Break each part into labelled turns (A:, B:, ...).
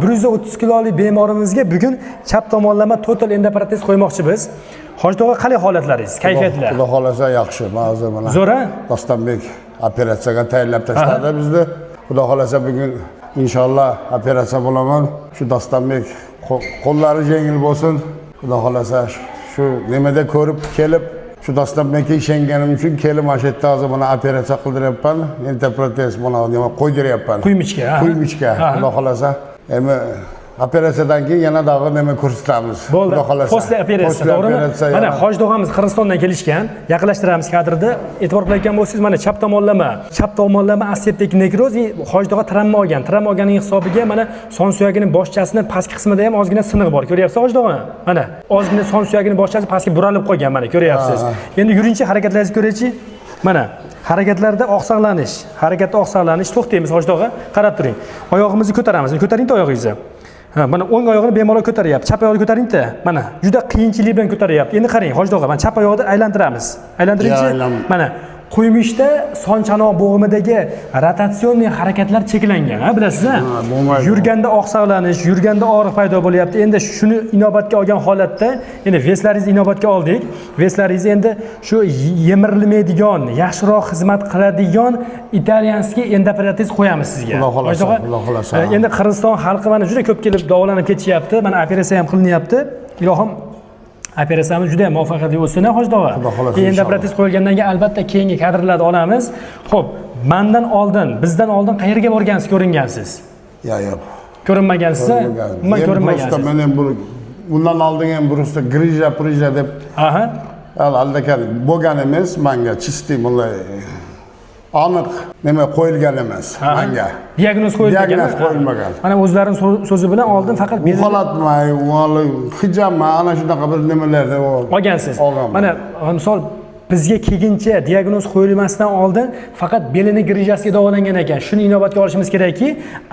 A: 130 kilolik bemorimizga bugun chap tomonlama total endoprotez qo'ymoqchimiz. Hoji tog'a, qalay holatlaringiz, kayfiyatlar?
B: Xudo xolasa yaxshi. Hozir mana
A: Zo'r-a?
B: Dostonbek operatsiyaga tayyorlab tashladi bizni. Xudo xolasa bugun inshaalloh operatsiya bo'laman. Shu Dostonbek qo'llari yengil bo'lsin. Xudo xolasa shu nimada ko'rib kelib, shu Dostonbekka ishonganim uchun kelib mana shu yerda hozir mana operatsiya qildiryapman. Endoprotez buni nima qo'ydiryapman.
A: Quymichga.
B: Quymichga. Xudo xolasa endi operatsiyadan keyin yana dag'i nima ko'rsatamiz.
A: Xudo xolasa. Posle operatsiya, to'g'rimi? Mana Hoji tog'amiz Qirg'izistondan kelishgan. Yaqinlashtiramiz kadrda. E'tibor qilayotgan bo'lsangiz, mana chap tomonlama aseptik nekroz, Hoji tog'a travma olgan. Travma olganining hisobiga mana son suyagining boshchasining pastki qismida ham ozgina siniq bor. Ko'ryapsiz Hoji tog'a? Mana ozgina son suyagining boshchasi pastga buralib qolgan, mana ko'ryapsiz. Endi yurinchi harakatlaringizni ko'raychi. Mana harakatlarda harakatda oqsaqlanish, to'xtaymiz Hoji tog'a, qarab turing. Oyog'imizni ko'taramiz. Ko'taring oyog'ingizni. Mana o'ng oyog'ini bemalol ko'taryapti. Chap oyog'ini ko'taring-da. Mana juda qiyinchilik bilan ko'taryapti. Endi qarang Hoji tog'a, mana chap oyog'ini aylantiramiz. Aylantiringchi. Mana qo'ymishda son chanoq bo'g'imidagi rotatsionniy harakatlar cheklangan, ha, bilasizmi? Yurganda oqsaqlanish, yurganda og'riq paydo bo'lyapti. Endi shuni inobatga olgan holatda, endi veslaringizni inobatga oldik. Veslaringizni endi shu yemirilmaydigan, yaxshiroq xizmat qiladigan italyanskiy endoprotez qo'yamiz sizga.
B: Xudo xolasa.
A: Endi Qirg'iziston xalqi mana juda ko'p kelib davolanib ketishyapti. Mana operatsiya ham qilinyapti. Ilohim operatsiyamiz juda muvaffaqiyatli bo'lsin, Hoji tog'a. Endoprotez qo'yilgandan keyin albatta keyingi kadrlarni olamiz. Xo'p, bizdan oldin qayerga borgansiz, ko'ringansiz?
B: Yo'q.
A: Ko'rinmagansiz? Umuman ko'rinmagansiz.
B: Men bundan oldin ham burusda grija deb.
A: Aha.
B: Aldakar bo'lgan emas, menga chisti bunday aniq nima qo'yilgan emas menga.
A: Diagnoz qo'yilmagan. Mana o'zlarining so'zi bilan oldin faqat
B: uxlatmay, hijama ana shunaqa bir nimalarda
A: olgansiz. Mana misol bizga kelguncha diagnoz qo'yilmasdan oldin faqat belini grijasiga davolangan ekan. Shuni inobatga olishimiz kerakki,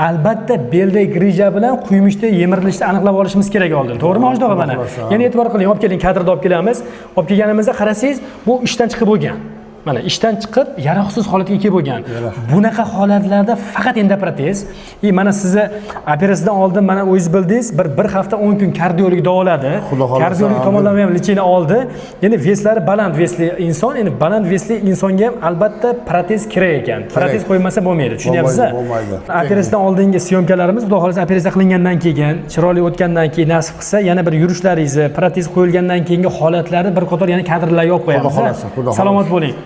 A: albatta beldagi grija bilan quyumishda yemirilishni aniqlab olishimiz kerak oldin. To'g'rimi Hoji tog'a? Mana yana e'tibor qiling, olib keling, kadrda olib kelamiz. Olib kelganimizda qarasangiz, bu ishdan chiqib bo'lgan. Mana ishdan chiqib yaroqsiz holatga kelib bo'lgan. Bunaqa holatlarda faqat endoprotez, mana sizni operatsiyadan oldin mana o'zingiz bildingiz, bir hafta 10 kun kardiolog davoladi. Kardiolog tomonidan ham lechini oldi. Endi veslari baland vesli inson, endi baland vesli insonga ham albatta protez kerak ekan. Protez qo'ymasa bo'lmaydi, tushunyapsizmi? Operatsiyadan oldingi syomkalarimiz, xudo xolasa operatsiya qilingandan keyin, chiroyli o'tgandan keyin nasib qilsa, yana bir yurishlaringizni, protez qo'yilgandan keyingi holatlarni bir qator yana kadrlarga olib qo'yamiz. Salomat bo'ling.